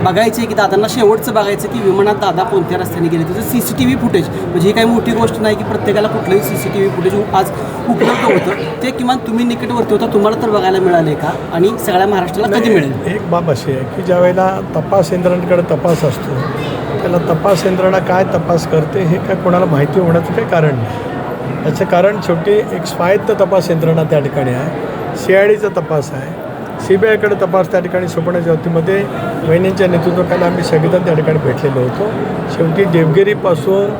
बघायचे की दादांना शेवटचं बघायचं की विमानात दादा कोणत्या रस्त्याने गेले त्याचं CCTV फुटेज म्हणजे ही काही मोठी गोष्ट नाही की प्रत्येकाला कुठलंही CCTV फुटेज आज उपलब्ध होतं ते किमान तुम्ही निकटवर्ती होता तुम्हाला तर बघायला मिळाले का आणि सगळ्या महाराष्ट्राला कधी मिळेल? एक बाब अशी आहे की ज्यावेळेला तपास यंत्रणेकडे तपास असतो त्याला तपास यंत्रणा काय तपास करते हे काय कोणाला माहिती होण्याचं काही कारण नाही. याचं कारण शेवटी एक स्वायत्त तपास यंत्रणा त्या ठिकाणी आहे. CIDचा तपास आहे, CBIकडे तपास त्या ठिकाणी सोपवण्याच्या बाबतीमध्ये वहिनींच्या नेतृत्वाखाली आम्ही सगळेजण त्या ठिकाणी भेटलेलो होतो. शेवटी देवगिरीपासून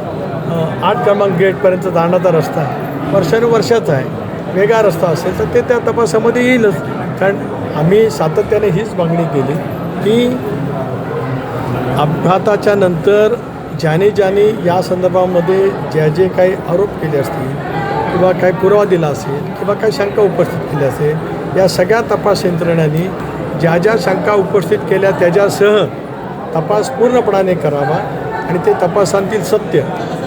8 क्रमांक गेटपर्यंत जाणारा रस्ता वर्षानुवर्षाचा आहे. वेगळा रस्ता असेल तर ते त्या तपासामध्ये येईलच. कारण आम्ही सातत्याने हीच मागणी केली की अपघाताच्या नंतर ज्याने या संदर्भामध्ये जे काही आरोप केले असतील किंवा काही पुरावा दिला असेल किंवा काही शंका उपस्थित केल्या असेल या सगळ्या तपास यंत्रणांनी ज्या शंका उपस्थित केल्या त्याच्यासह तपास पूर्णपणाने करावा आणि ते तपासांतील सत्य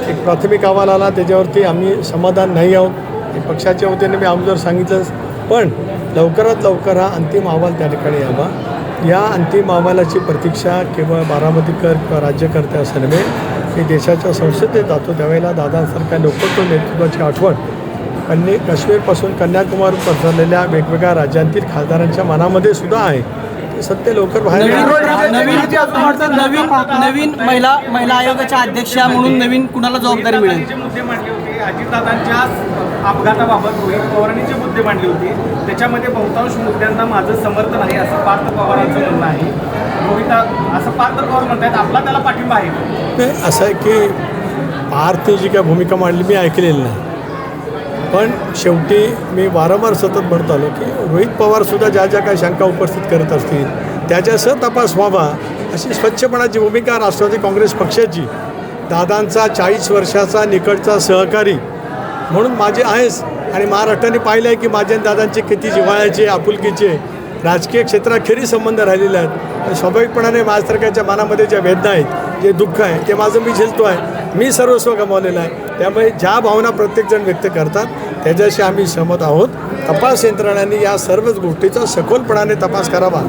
एक प्राथमिक अहवाल आला त्याच्यावरती आम्ही समाधान नाही आहोत. हे पक्षाच्या वतीने मी अगोदर सांगितलंच पण लवकरात लवकर हा अंतिम अहवाल त्या ठिकाणी यावा. या अंतिम अहवालाची प्रतीक्षा केवळ बारामतीकर किंवा राज्यकर्ते असं नव्हे मी देशाच्या संसदेत जातो त्यावेळेला दादासारख्या लोकत्व नेतृत्वाची आठवण काश्मीरपासून कन्याकुमारी पसरलेल्या वेगवेगळ्या राज्यांतील खासदारांच्या मनामध्ये सुद्धा आहे. ते सत्य लवकर बाहेर नवीन महिला आयोगाच्या अध्यक्षा म्हणून नवीन कुणाला जबाबदारी मिळेल? मुद्दे मांडले होते अजितदादांच्या अपघाताबाबत रोहित पवारांनी जे मुद्दे मांडले होते त्याच्यामध्ये बहुतांश मुद्द्यांना माझं समर्थन आहे असं पार्थ पवारांचं म्हणणं आहे. असं पार्थ पवार म्हणतात आपला त्याला पाठिंबा आहे. नाही असं आहे की पार्थने जी काय भूमिका मांडली मी ऐकलेली नाही पण शेवटी मी वारंवार सतत म्हणत आलो की रोहित पवारसुद्धा ज्या काही शंका उपस्थित करत असतील त्याच्यासह तपास व्हावा अशी स्वच्छपणाची भूमिका राष्ट्रवादी काँग्रेस पक्षाची दादांचा 40 वर्षाचा निकटचा सहकारी म्हणून माझे आहेच. आणि महाराष्ट्राने पाहिलं आहे की माझ्या दादांचे किती जिव्हाळ्याचे आपुलकीचे राजकीय क्षेत्राखेरीज संबंध राहिलेले आहेत. स्वाभाविकपणाने माझ्यासारख्याच्या मनामध्ये ज्या वेदना आहेत जे दुःख आहे ते माझं मी झेलतो आहे. मी सर्वस्व गमावलेलं आहे. त्यामुळे ज्या भावना प्रत्येकजण व्यक्त करतात त्याच्याशी आम्ही सहमत आहोत. तपास यंत्रणांनी या सर्वच गोष्टीचा सखोलपणाने तपास करावा